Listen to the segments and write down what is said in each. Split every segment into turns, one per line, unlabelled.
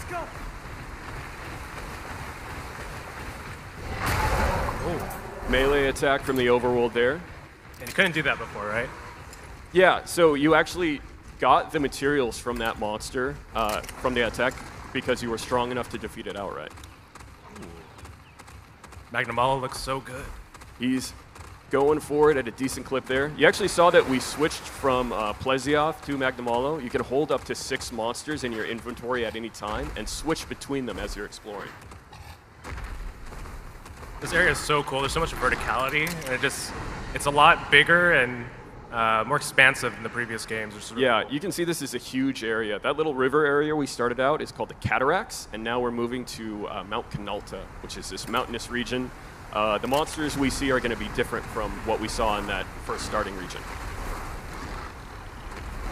go.
Oh. Melee attack from the overworld there.
And you couldn't do that before, right?
Yeah, so you actually got the materials from that monster, from the attack, because you were strong enough to defeat it outright.
Magnamalo looks so good.
He's going for it at a decent clip there. You actually saw that we switched from Plesioth to Magnamalo. You can hold up to 6 monsters in your inventory at any time and switch between them as you're exploring.
This area is so cool. There's so much verticality, and it's a lot bigger and more expansive than the previous games. Which is really cool.
You can see this is a huge area. That little river area we started out is called the Cataracts, and now we're moving to Mount Canalta, which is this mountainous region. The monsters we see are going to be different from what we saw in that first starting region.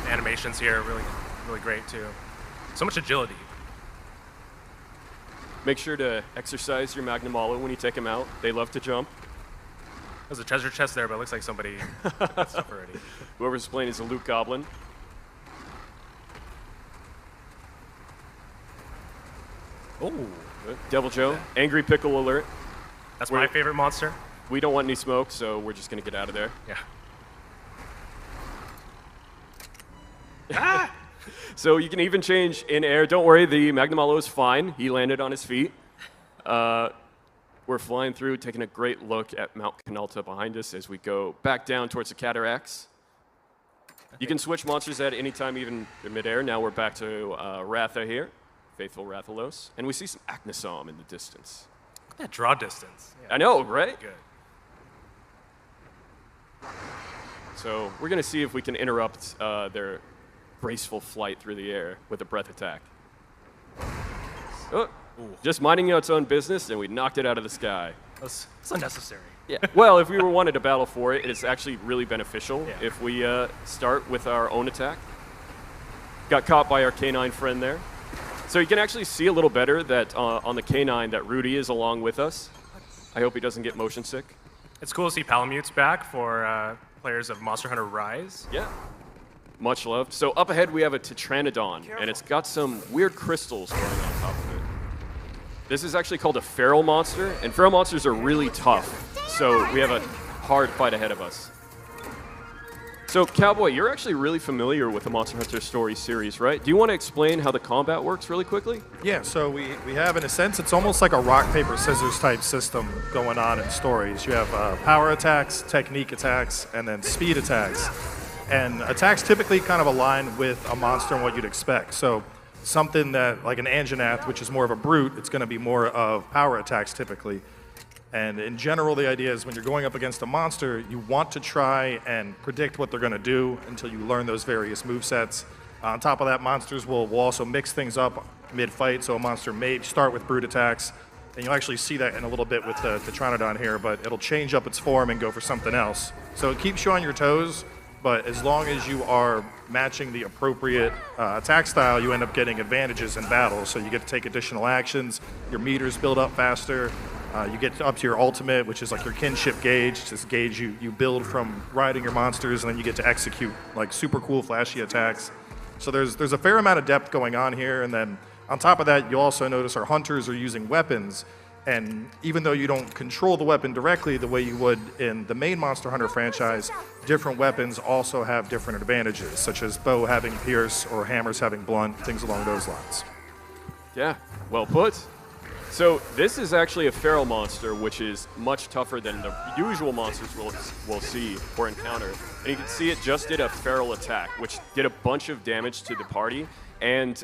The animations here are really, really great too. So much agility.
Make sure to exercise your Magnamalo when you take them out. They love to jump.
There's a treasure chest there, but it looks like somebody took that stuff already.
Whoever's playing is a Luke Goblin.
Oh,
Devil Joe, Angry Pickle alert.
That's my favorite monster.
We don't want any smoke, so we're just going to get out of there.
Yeah.
Ah! So you can even change in air. Don't worry, the Magnamalo is fine. He landed on his feet. We're flying through, taking a great look at Mount Canalta behind us as we go back down towards the Cataracts. You can switch monsters at any time, even in midair. Now we're back to Ratha here, faithful Rathalos. And we see some Acnosom in the distance.
Look at that draw distance. Yeah,
I know, right?
Good.
So we're going to see if we can interrupt their graceful flight through the air with a breath attack. Oh, just minding its own business, and we knocked it out of the sky.
It's unnecessary.
Yeah. Well, if we wanted to battle for it, it's actually really beneficial if we start with our own attack. Got caught by our canine friend there. So you can actually see a little better that on the canine that Rudy is along with us. I hope he doesn't get motion sick.
It's cool to see Paolumu's back for players of Monster Hunter Rise.
Yeah. Much loved. So up ahead we have a Tetranodon, and it's got some weird crystals going on top of it. This is actually called a feral monster, and feral monsters are really tough, so we have a hard fight ahead of us. So Cowboy, you're actually really familiar with the Monster Hunter Story series, right? Do you want to explain how the combat works really quickly?
Yeah, so we have, in a sense, it's almost like a rock, paper, scissors type system going on in stories. You have power attacks, technique attacks, and then speed attacks. And attacks typically kind of align with a monster and what you'd expect. So something that, like an Anjanath, which is more of a brute, it's going to be more of power attacks typically. And in general, the idea is when you're going up against a monster, you want to try and predict what they're going to do until you learn those various movesets. On top of that, monsters will also mix things up mid-fight, so a monster may start with brute attacks, and you'll actually see that in a little bit with the Tetranodon here, but it'll change up its form and go for something else. So it keeps you on your toes, but as long as you are matching the appropriate attack style, you end up getting advantages in battle. So you get to take additional actions, your meters build up faster, you get up to your ultimate, which is like your kinship gauge. It's this gauge you build from riding your monsters, and then you get to execute like super cool, flashy attacks. So there's a fair amount of depth going on here, and then on top of that, you'll also notice our hunters are using weapons. And even though you don't control the weapon directly the way you would in the main Monster Hunter franchise, different weapons also have different advantages, such as bow having pierce or hammers having blunt, things along those lines.
Yeah, well put. So this is actually a feral monster, which is much tougher than the usual monsters we'll see or encounter. And you can see it just did a feral attack, which did a bunch of damage to the party and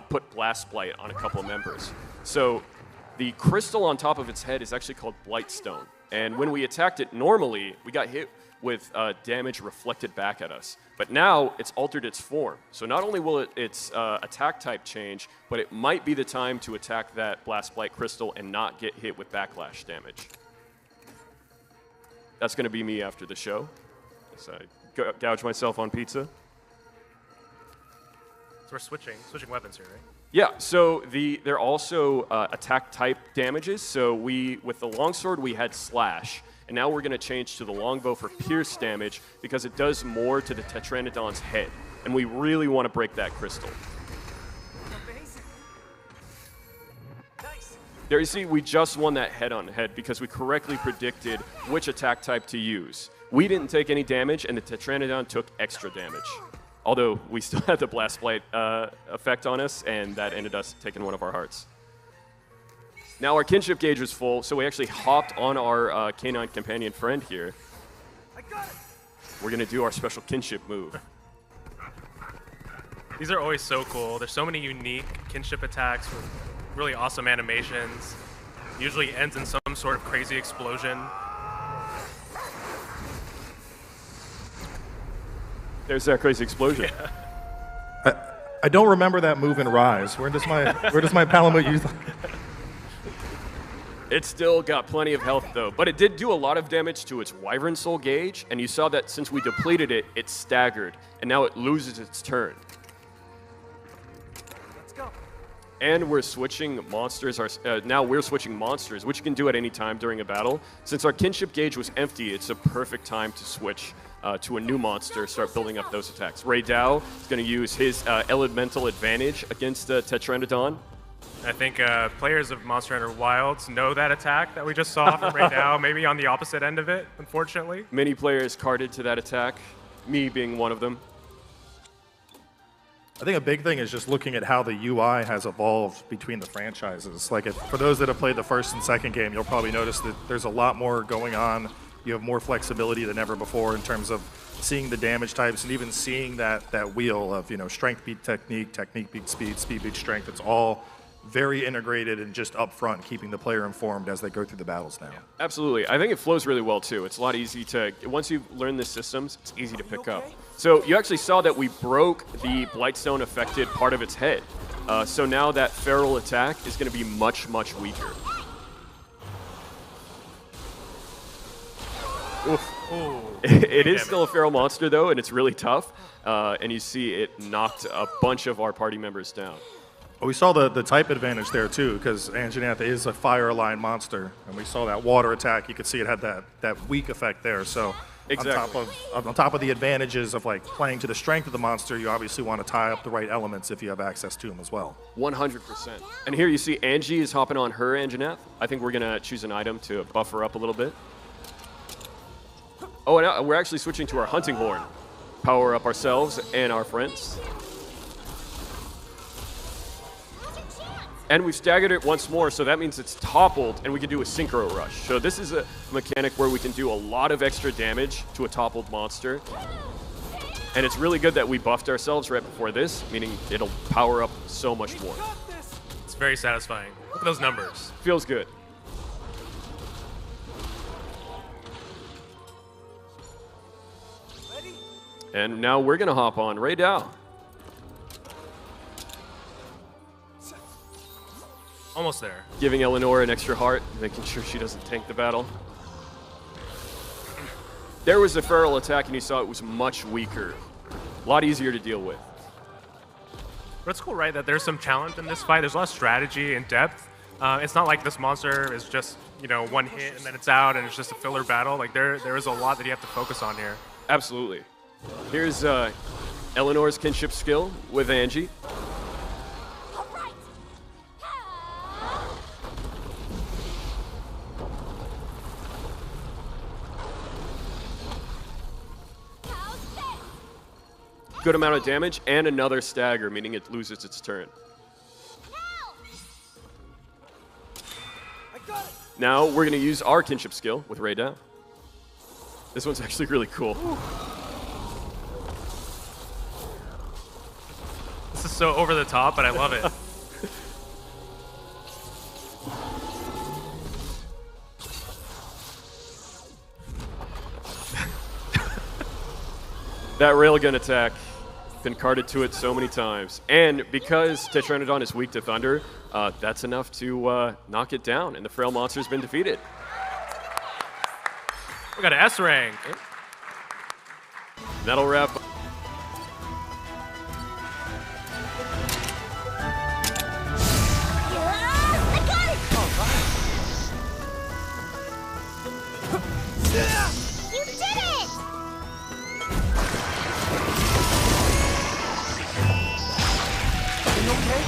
put blast blight on a couple of members. So the crystal on top of its head is actually called Blightstone. And when we attacked it normally, we got hit with damage reflected back at us. But now it's altered its form. So not only will its attack type change, but it might be the time to attack that Blast Blight crystal and not get hit with backlash damage. That's going to be me after the show. As I gouge myself on pizza.
So we're switching weapons here, right?
Yeah, so they're also attack type damages. So with the longsword, we had slash, and now we're going to change to the longbow for pierce damage because it does more to the Tetranodon's head, and we really want to break that crystal. There you see, we just won that head-on-head because we correctly predicted which attack type to use. We didn't take any damage, and the Tetranodon took extra damage. Although we still had the Blast Blight effect on us, and that ended us taking one of our hearts. Now our kinship gauge was full, so we actually hopped on our canine companion friend here. We're going to do our special kinship move.
These are always so cool. There's so many unique kinship attacks with really awesome animations. Usually ends in some sort of crazy explosion.
There's that crazy explosion.
Yeah. I don't remember that move in Rise. Where does my Paolumu use that?
It still got plenty of health though, but it did do a lot of damage to its Wyvern Soul gauge, and you saw that since we depleted it, it staggered, and now it loses its turn. And we're switching monsters. Now we're switching monsters, which you can do at any time during a battle. Since our kinship gauge was empty, it's a perfect time to switch to a new monster, start building up those attacks. Ray Dow is going to use his elemental advantage against Tetranodon.
I think players of Monster Hunter Wilds know that attack that we just saw from Ray Dow, maybe on the opposite end of it, unfortunately.
Many players carded to that attack, me being one of them.
I think a big thing is just looking at how the UI has evolved between the franchises. Like, for those that have played the first and second game, you'll probably notice that there's a lot more going on. You have more flexibility than ever before in terms of seeing the damage types and even seeing that wheel of, you know, strength beat technique, technique beat speed, speed beat strength. It's all very integrated and just upfront, keeping the player informed as they go through the battles now.
Absolutely. I think it flows really well, too. It's a lot easy to, once you learn the systems, it's easy to pick up. So you actually saw that we broke the Blightstone affected part of its head. So now that feral attack is going to be much, much weaker. Oof. It is still a feral monster, though, and it's really tough. And you see it knocked a bunch of our party members down.
Well, we saw the type advantage there, too, because Anjanath is a fire-aligned monster, and we saw that water attack. You could see it had that weak effect there. So
exactly.
on top of the advantages of like playing to the strength of the monster, you obviously want to tie up the right elements if you have access to them as well.
100%. And here you see Angie is hopping on her Anjanath. I think we're going to choose an item to buff her up a little bit. Oh, and we're actually switching to our hunting horn. Power up ourselves and our friends. And we've staggered it once more, so that means it's toppled, and we can do a Synchro Rush. So this is a mechanic where we can do a lot of extra damage to a toppled monster. And it's really good that we buffed ourselves right before this, meaning it'll power up so much more.
It's very satisfying. Look at those numbers.
Feels good. And now we're going to hop on Ray Dow.
Almost there.
Giving Eleanor an extra heart, making sure she doesn't tank the battle. There was a feral attack, and you saw it was much weaker. A lot easier to deal with.
But it's cool, right, that there's some challenge in this fight. There's a lot of strategy and depth. It's not like this monster is just, you know, one hit and then it's out and it's just a filler battle. Like, there is a lot that you have to focus on here.
Absolutely. Here's Eleanor's kinship skill with Angie. Good amount of damage and another stagger, meaning it loses its turn. Now we're going to use our kinship skill with Ray Down. This one's actually really cool.
This is so over the top, but I love it.
That railgun attack, been carded to it so many times. And because Tetranodon is weak to thunder, that's enough to knock it down, and the frail monster's been defeated.
We got an S rank.
Yep. That'll wrap up.
You did it! Are you okay?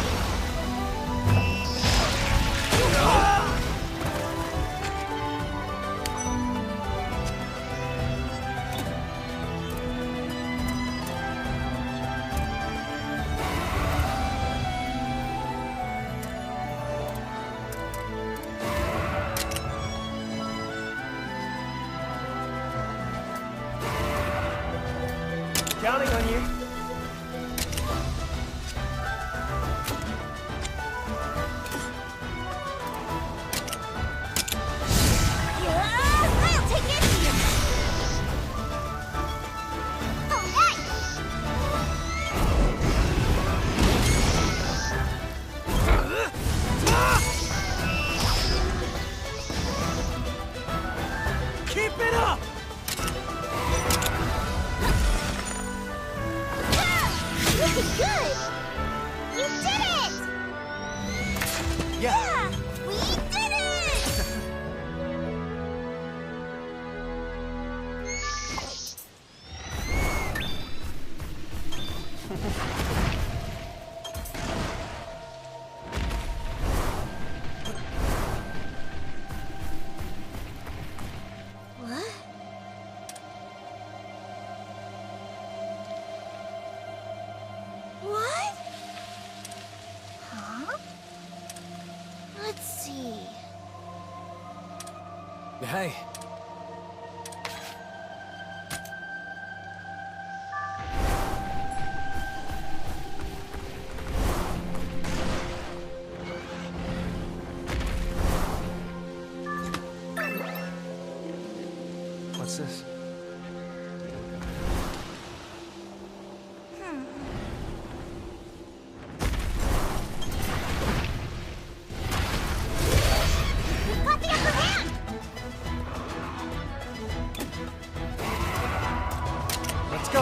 Counting on you.
I'll take it! Alright!
Keep it up!
Looking good! You did it!
Yeah.
We did it! What? What? Huh? Let's see.
Hey. What's this?
We've got the upper hand!
Let's go.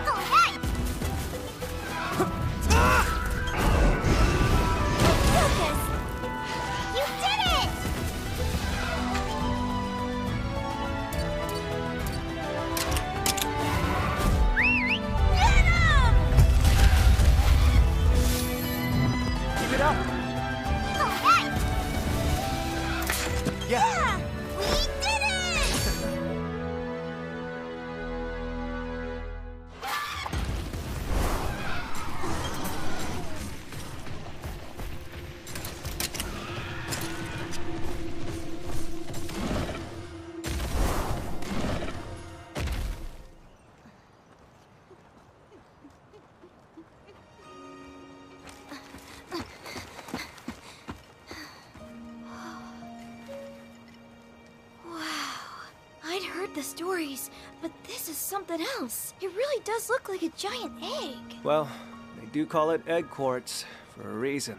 Alright! Focus! You did it! Get him!
Keep it up.
Alright!
Yeah.
We did it! I'd heard the stories, but this is something else. It really does look like a giant egg.
Well, they do call it egg quartz for a reason.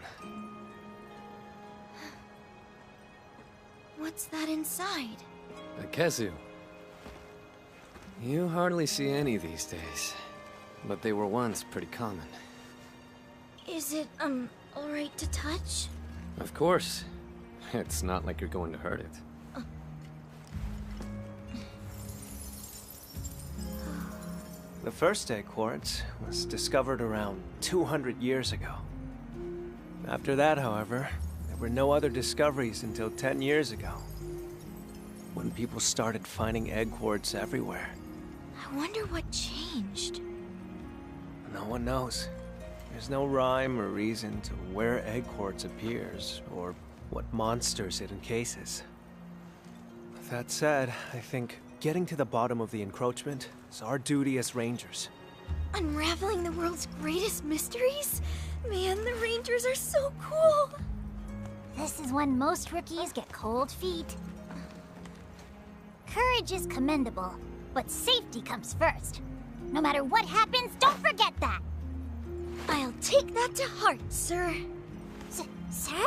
What's that inside?
A Kezu. You hardly see any these days, but they were once pretty common.
Is it, alright to touch?
Of course. It's not like you're going to hurt it.
The first egg quartz was discovered around 200 years ago. After that, however, there were no other discoveries until 10 years ago, when people started finding egg quartz everywhere.
I wonder what changed.
No one knows. There's no rhyme or reason to where egg quartz appears, or what monsters it encases. With that said, I think getting to the bottom of the encroachment is our duty as rangers.
Unraveling the world's greatest mysteries? Man, the Rangers are so cool!
This is when most rookies get cold feet. Courage is commendable, but safety comes first. No matter what happens, don't forget that!
I'll take that to heart, sir.
Sir?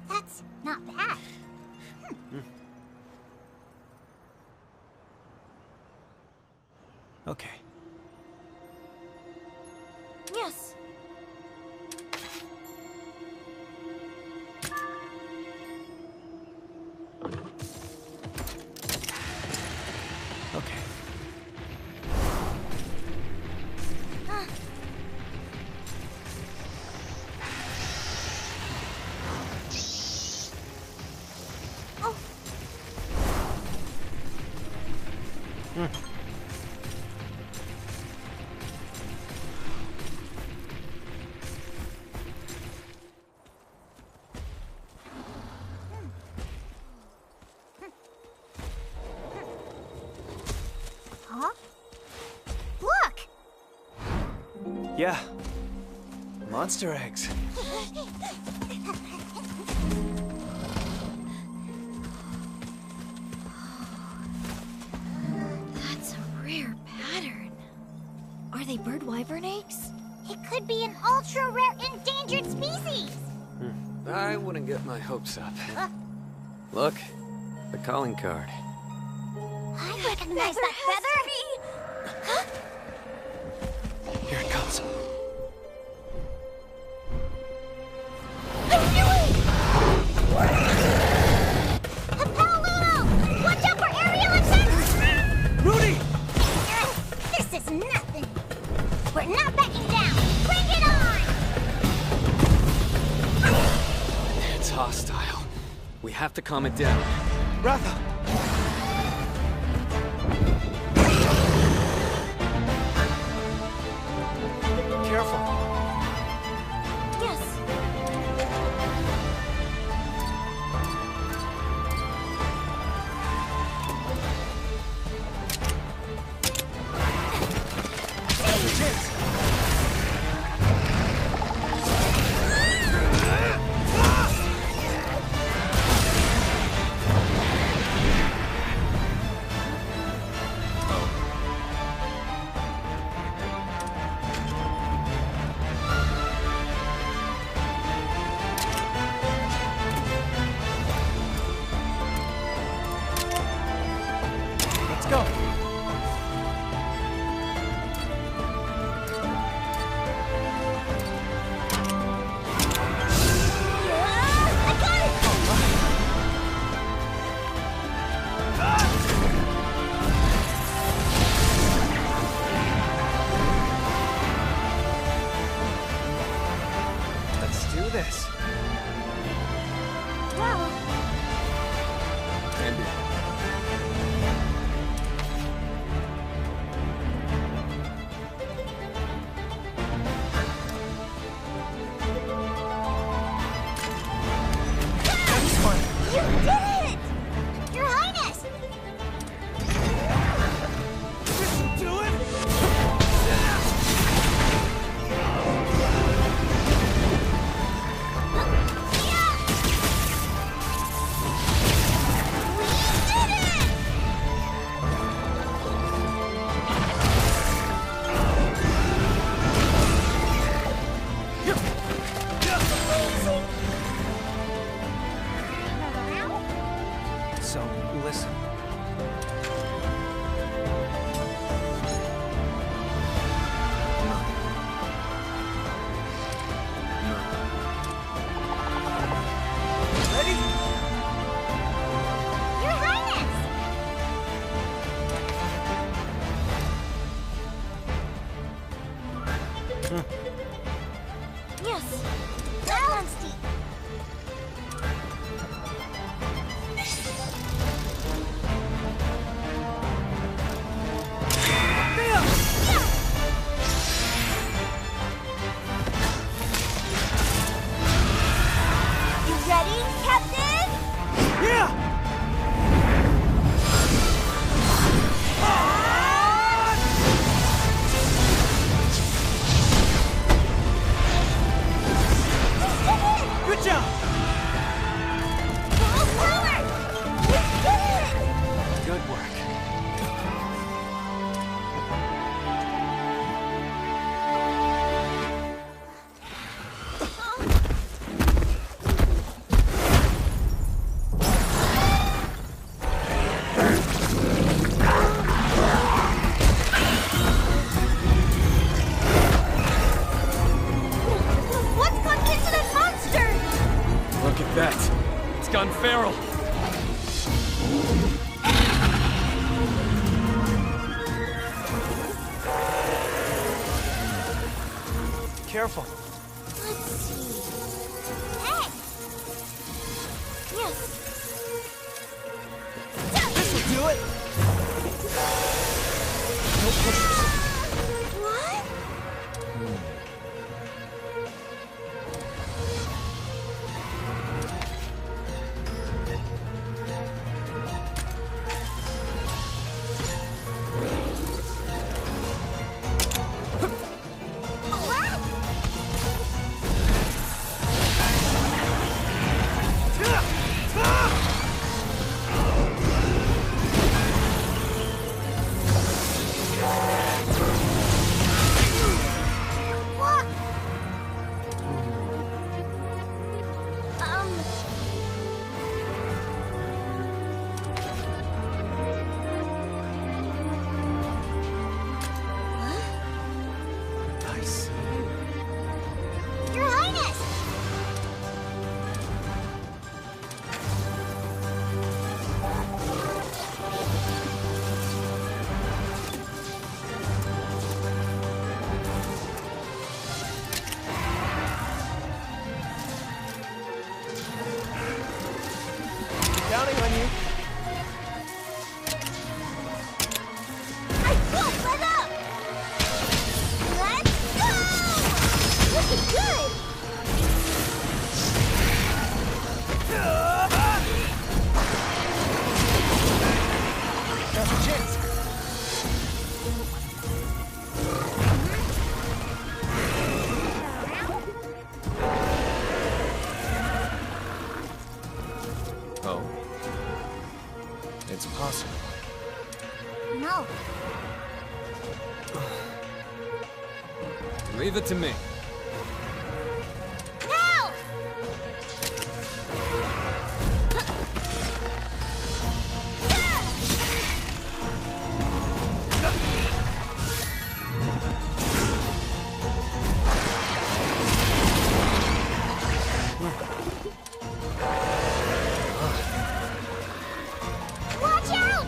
That's not bad.
Okay.
Yes.
Okay.
Oh.
Yeah. Monster eggs.
That's a rare pattern. Are they bird wyvern eggs?
It could be an ultra-rare endangered species!
I wouldn't get my hopes up.
Uh.
Look, the calling card.
I recognize that feather!
Here it comes.
Paolumu! Watch out for aerial attacks!
Rudy!
This is nothing! We're not backing down! Bring it on!
It's hostile. We have to calm it down.
Ratha! Careful.
Yes.
Let's go.
I got it!
Let's do this.
Well,
Andy.
you did it! Your Highness!
Do it! So, listen. Ready?
Your Highness!
Yes.
That one's deep.
You ready, Captain?
Yeah! Good job!
Full power! We did it!
Good work.
What's gone into that monster?
Look at that. It's gone feral.
Careful.
Let's see.
Hey!
Yes.
This'll do it! No pushers.
What?
All
Oh. It's possible.
No.
Leave it to me.
Now! Watch out!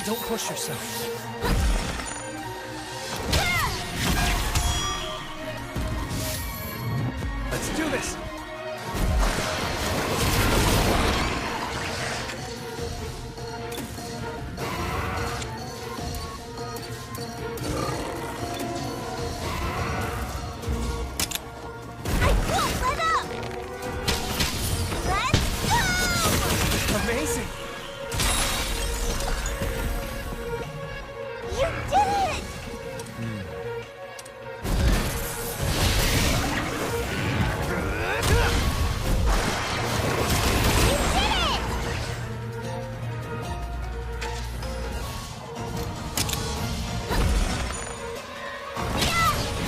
Don't push yourself. Let's do this!
I won't let up! Let's go!
Amazing!
You did it! You did it!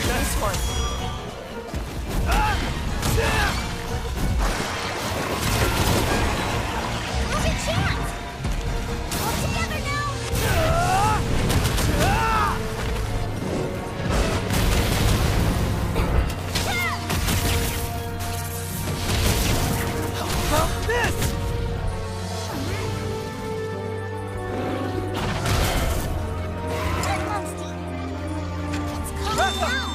Nice one!
There's a chance! All together now!
About this!
Good, Monsty. It's calming down.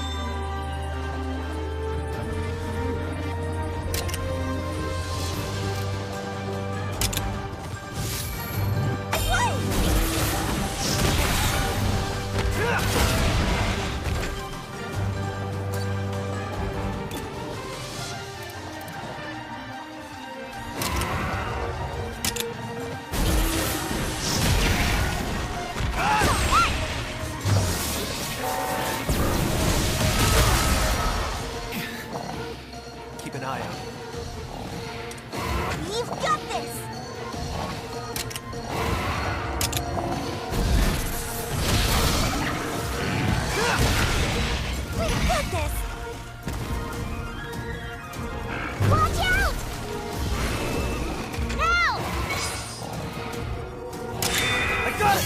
Keep an eye out.
You've got this! We've got this! Watch out! Now!
I got it!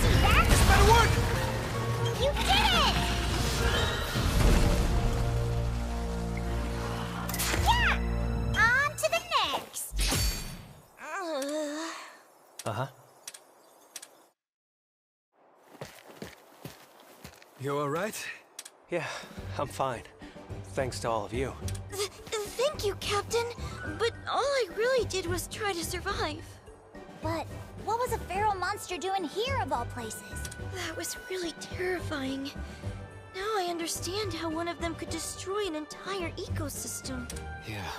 See that?
This better work!
You did it! Yeah! On to the next!
Uh-huh.
You alright?
Yeah, I'm fine. Thanks to all of you.
Thank you, Captain. But all I really did was try to survive.
But what was a feral monster doing here of all places?
That was really terrifying. Now I understand how one of them could destroy an entire ecosystem.
Yeah.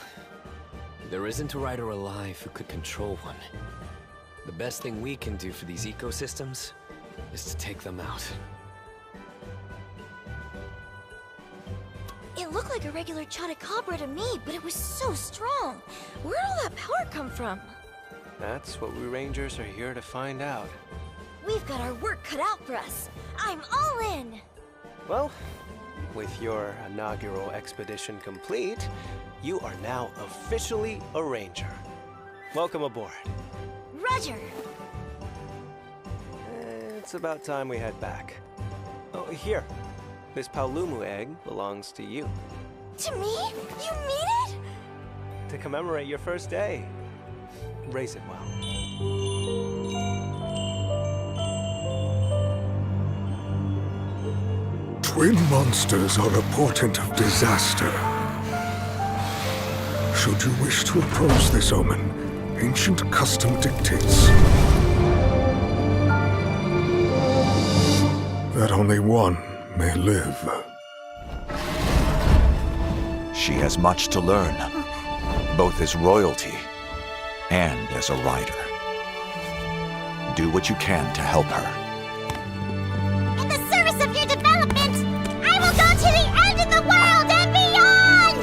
There isn't a rider alive who could control one. The best thing we can do for these ecosystems is to take them out.
It looked like a regular Chatacabra to me, but it was so strong. Where'd all that power come from?
That's what we Rangers are here to find out.
We've got our work cut out for us. I'm all in!
Well, With your inaugural expedition complete, you are now officially a ranger. Welcome aboard.
Roger!
It's about time we head back. Oh, here. This Paolumu egg belongs to you.
To me? You mean it?
To commemorate your first day. Raise it well.
Twin monsters are a portent of disaster. Should you wish to oppose this omen, ancient custom dictates that only one may live.
She has much to learn, both as royalty and as a rider. Do what you can to help her.
In the service of your development, I will go to the end of the world and beyond!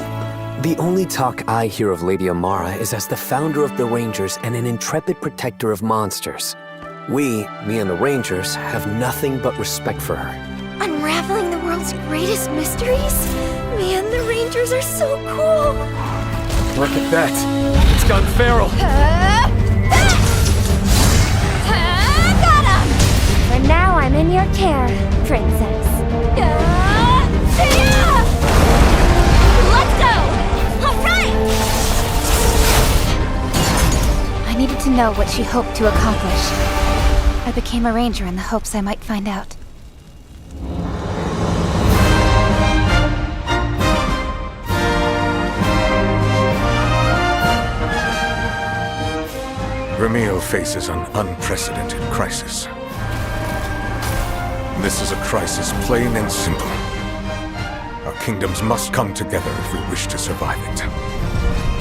The only talk I hear of Lady Amara is as the founder of the Rangers and an intrepid protector of monsters. Me and the Rangers, have nothing but respect for her.
Unraveling the world's greatest mysteries? Man, the Rangers are so cool!
Look at that! It's gone feral!
Got him! For now, I'm in your care, princess. Let's go! All right! I needed to know what she hoped to accomplish. I became a ranger in the hopes I might find out.
Vermeil faces an unprecedented crisis. This is a crisis plain and simple. Our kingdoms must come together if we wish to survive it.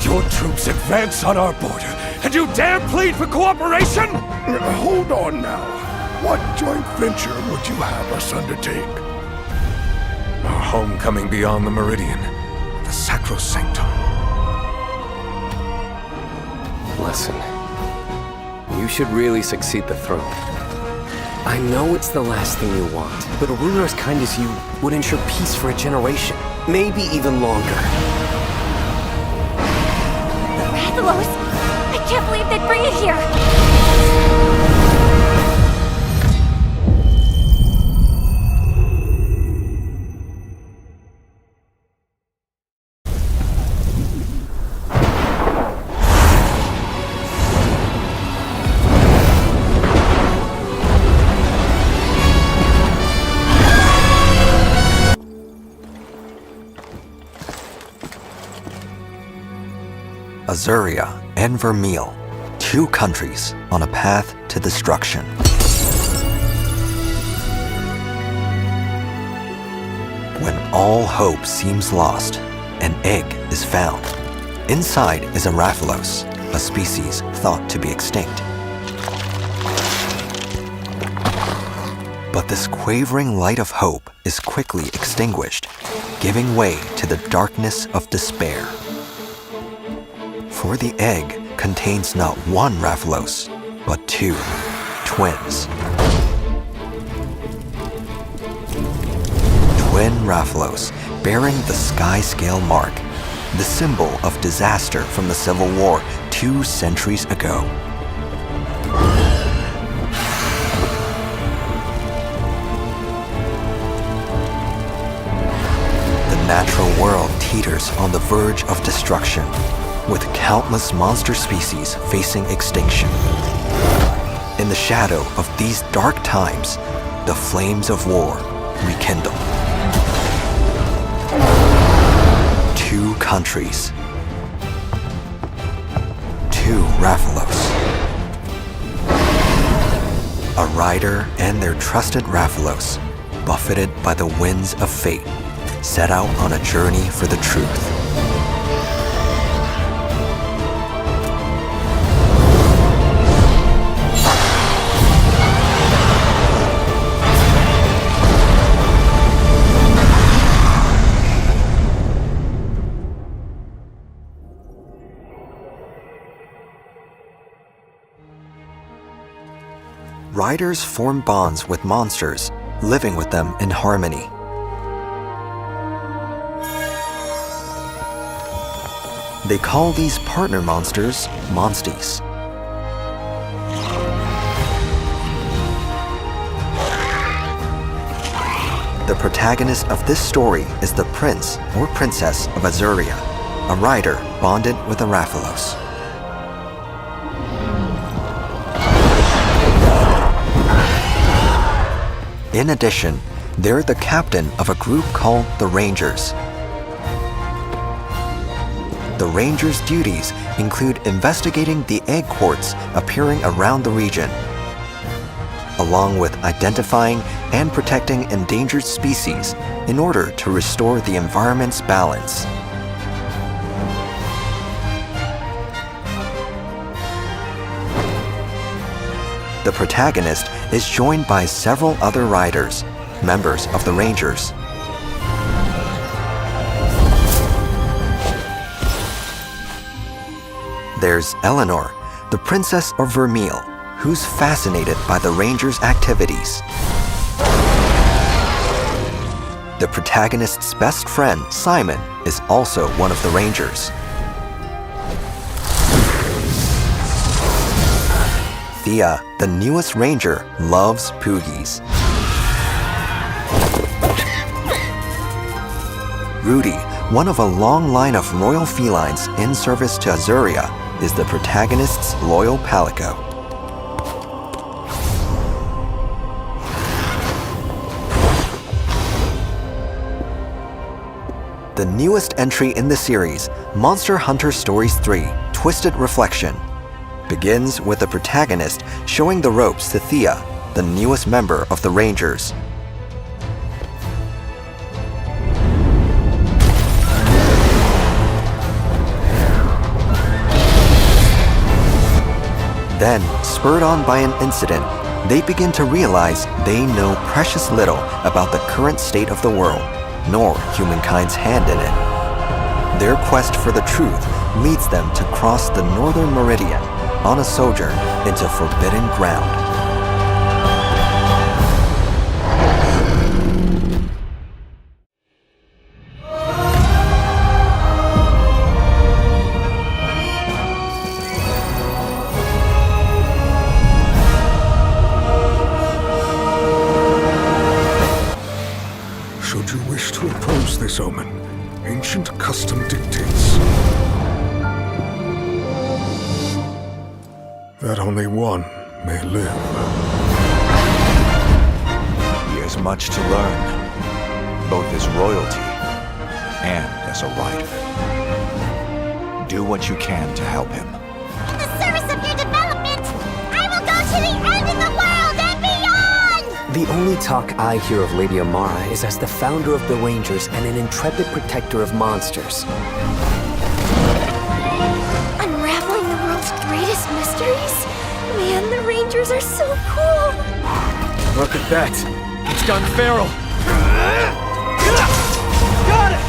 Your troops advance on our border, and you dare plead for cooperation?
Hold on now. What joint venture would you have us undertake? Our homecoming beyond the meridian, the sacrosanctum.
Listen, you should really succeed the throne. I know it's the last thing you want, but a ruler as kind as you would ensure peace for a generation, maybe even longer.
Rathalos! I can't believe they'd bring it here!
Azuria and Vermeil, two countries on a path to destruction. When all hope seems lost, an egg is found. Inside is a Rathalos, a species thought to be extinct. But this quavering light of hope is quickly extinguished, giving way to the darkness of despair. For the egg contains not one Rathalos, but two twins. Twin Rathalos bearing the sky scale mark, the symbol of disaster from the Civil War 2 centuries ago. The natural world teeters on the verge of destruction, with countless monster species facing extinction. In the shadow of these dark times, the flames of war rekindle. Two countries. Two Rathalos. A rider and their trusted Rathalos, buffeted by the winds of fate, set out on a journey for the truth. Riders form bonds with monsters, living with them in harmony. They call these partner monsters monsties. The protagonist of this story is the prince or princess of Azuria, a rider bonded with a Rathalos. In addition, they're the captain of a group called the Rangers. The Rangers' duties include investigating the egg quartz appearing around the region, along with identifying and protecting endangered species in order to restore the environment's balance. The protagonist is joined by several other riders, members of the Rangers. There's Eleanor, the Princess of Vermeil, who's fascinated by the Rangers' activities. The protagonist's best friend, Simon, is also one of the Rangers. Thea, the newest Ranger, loves Poogies. Rudy, one of a long line of royal felines in service to Azuria, is the protagonist's loyal Palico. The newest entry in the series, Monster Hunter Stories 3: Twisted Reflection, begins with the protagonist showing the ropes to Thea, the newest member of the Rangers. Then, spurred on by an incident, they begin to realize they know precious little about the current state of the world, nor humankind's hand in it. Their quest for the truth leads them to cross the northern meridian on a sojourn into forbidden ground.
Should you wish to oppose this omen, ancient custom dictates that only one may live.
He has much to learn, both as royalty and as a rider. Do what you can to help him.
In the service of your development, I will go to the end of the world and beyond!
The only talk I hear of Lady Amara is as the founder of the Rangers and an intrepid protector of monsters.
Unraveling the world's greatest mysteries? Man, the Rangers are so cool!
Look at that! It's gone feral!
Got it!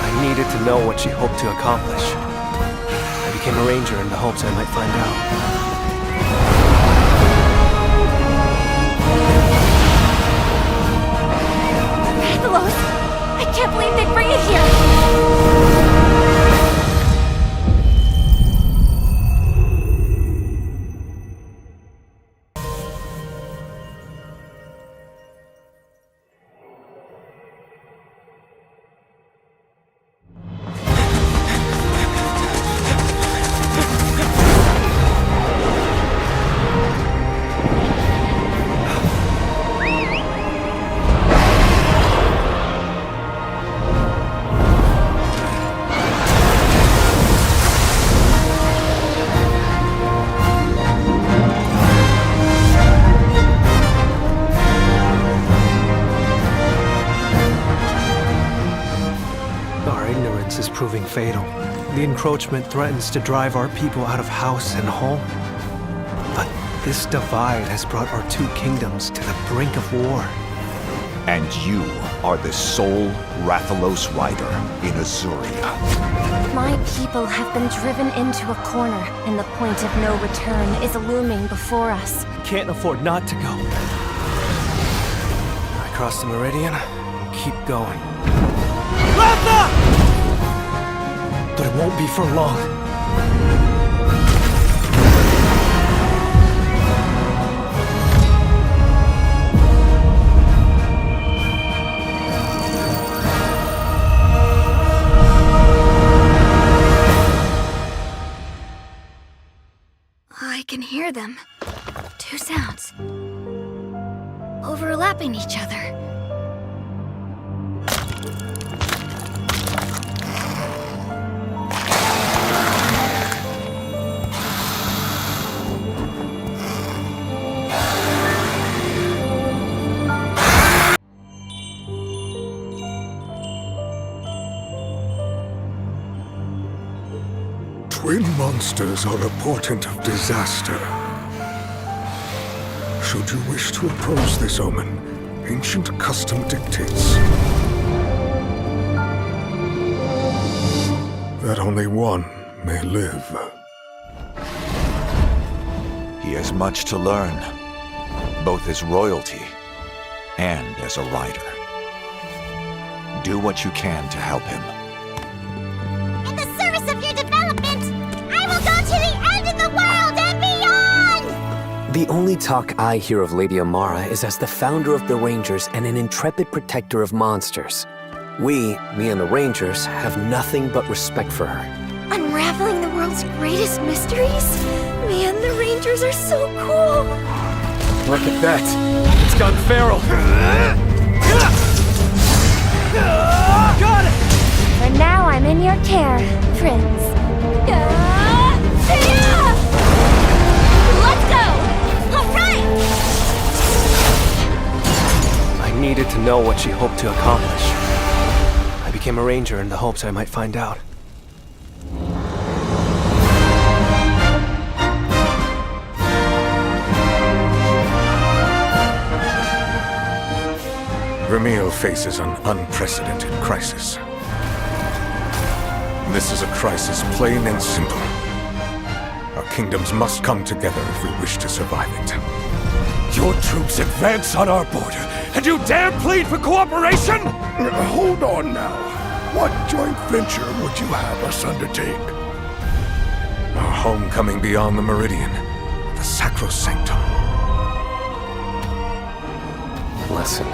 I needed to know what she hoped to accomplish. I became a ranger in the hopes I might find out.
Rathalos! I can't believe they bring it here!
Is proving fatal. The encroachment threatens to drive our people out of house and home. But this divide has brought our two kingdoms to the brink of war.
And you are the sole Rathalos rider in Azuria.
My people have been driven into a corner, and the point of no return is looming before us.
Can't afford not to go. I cross the meridian and keep going.
Ratha!
won't be for long.
I can hear them. Two sounds. Overlapping each other.
Twin monsters are a portent of disaster. Should you wish to approach this omen, ancient custom dictates that only one may live.
He has much to learn, both as royalty and as a rider. Do what you can to help him.
In the service of your development, I will go to the end of the world and beyond!
The only talk I hear of Lady Amara is as the founder of the Rangers and an intrepid protector of monsters. Me and the Rangers, have nothing but respect for her.
Unraveling the world's greatest mysteries? Man, the Rangers are so cool!
Look at that! It's gone feral! Got it!
For now, I'm in your care, Prince. Let's go! Alright!
I needed to know what she hoped to accomplish. I became a ranger in the hopes I might find out.
Vermeil faces an unprecedented crisis. This is a crisis plain and simple. Our kingdoms must come together if we wish to survive it.
Your troops advance on our border, and you dare plead for cooperation?
Hold on now. What joint venture would you have us undertake? Our homecoming beyond the meridian, the sacrosanctum.
Listen,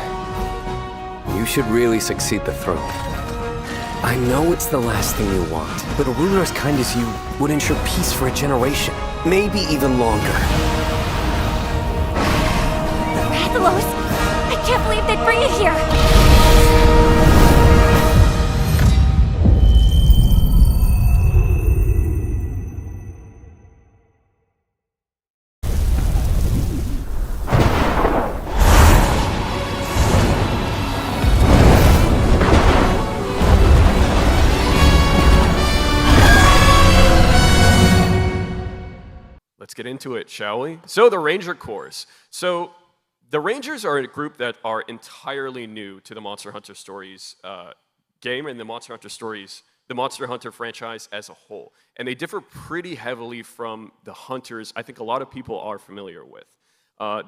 you should really succeed the throne. I know it's the last thing you want, but a ruler as kind as you would ensure peace for a generation, maybe even longer.
Rathalos! I can't believe they'd bring it here!
Let's get into it, shall we? So the Ranger Corps. So the Rangers are a group that are entirely new to the Monster Hunter Stories game and the Monster Hunter Stories, the Monster Hunter franchise as a whole. And they differ pretty heavily from the Hunters I think a lot of people are familiar with.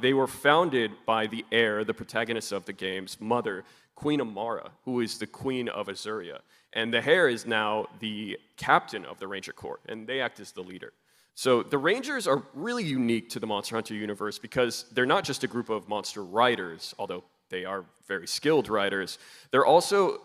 They were founded by the heir, the protagonist of the game's mother, Queen Amara, who is the Queen of Azuria. And the heir is now the captain of the Ranger Corps, and they act as the leader. So the Rangers are really unique to the Monster Hunter universe because they're not just a group of monster riders, although they are very skilled riders. They're also,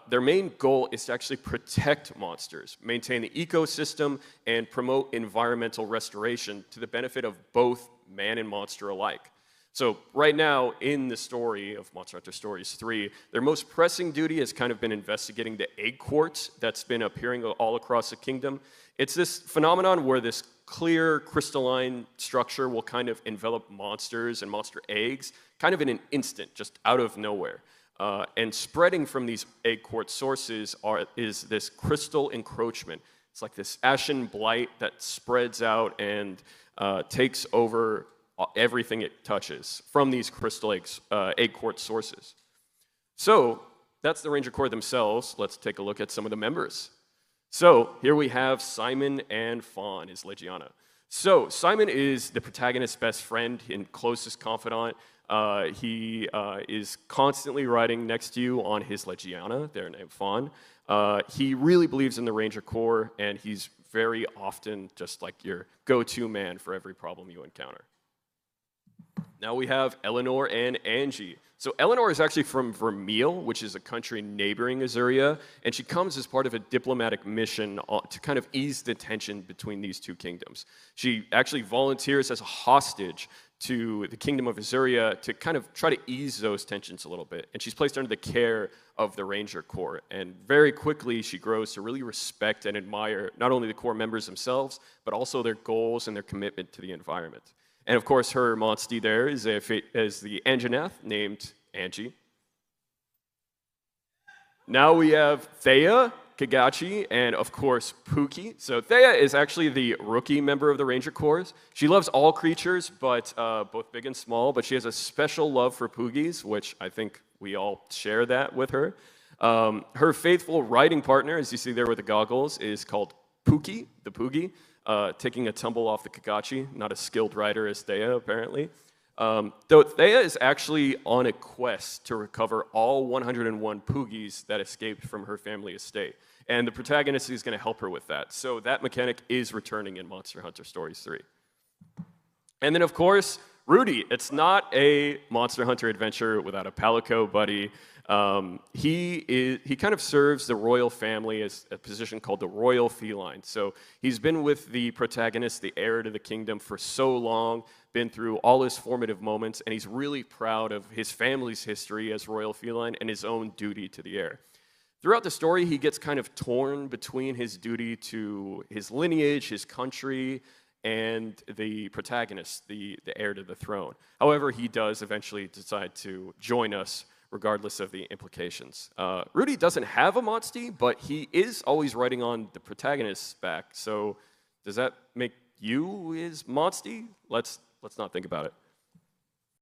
their main goal is to actually protect monsters, maintain the ecosystem, and promote environmental restoration to the benefit of both man and monster alike. So right now, in the story of Monster Hunter Stories 3, their most pressing duty has kind of been investigating the egg quartz that's been appearing all across the kingdom. It's this phenomenon where this clear crystalline structure will kind of envelop monsters and monster eggs kind of in an instant, just out of nowhere. And spreading from these egg quartz sources is this crystal encroachment. It's like this ashen blight that spreads out and takes over everything it touches from these crystal egg quartz sources. So that's the Ranger Corps themselves. Let's take a look at some of the members. So here we have Simon and Fawn as Legiana. So Simon is the protagonist's best friend and closest confidant. He is constantly riding next to you on his Legiana, their name Fawn. He really believes in the Ranger Corps, and he's very often just like your go-to man for every problem you encounter. Now we have Eleanor and Angie. So Eleanor is actually from Vermeil, which is a country neighboring Azuria, and she comes as part of a diplomatic mission to kind of ease the tension between these two kingdoms. She actually volunteers as a hostage to the kingdom of Azuria to kind of try to ease those tensions a little bit. And she's placed under the care of the Ranger Corps. And very quickly, she grows to really respect and admire not only the Corps members themselves, but also their goals and their commitment to the environment. And of course, her monstie there is the Anjaneth, named Angie. Now we have Thea, Kagachi, and of course, Pookie. So Thea is actually the rookie member of the Ranger Corps. She loves all creatures, but both big and small, but she has a special love for Poogies, which I think we all share that with her. Her faithful riding partner, as you see there with the goggles, is called Pookie, the Poogie, taking a tumble off the Kagachi, not a skilled rider as Thea, apparently. Though Thea is actually on a quest to recover all 101 Poogies that escaped from her family estate. And the protagonist is going to help her with that. So that mechanic is returning in Monster Hunter Stories 3. And then, of course, Rudy. It's not a Monster Hunter adventure without a Palico buddy. He kind of serves the royal family as a position called the Royal Feline. So he's been with the protagonist, the heir to the kingdom, for so long, been through all his formative moments, and he's really proud of his family's history as Royal Feline and his own duty to the heir. Throughout the story, he gets kind of torn between his duty to his lineage, his country, and the protagonist, the heir to the throne. However, he does eventually decide to join us, regardless of the implications. Rudy doesn't have a monstie, but he is always riding on the protagonist's back. So does that make you his monstie? Let's not think about it.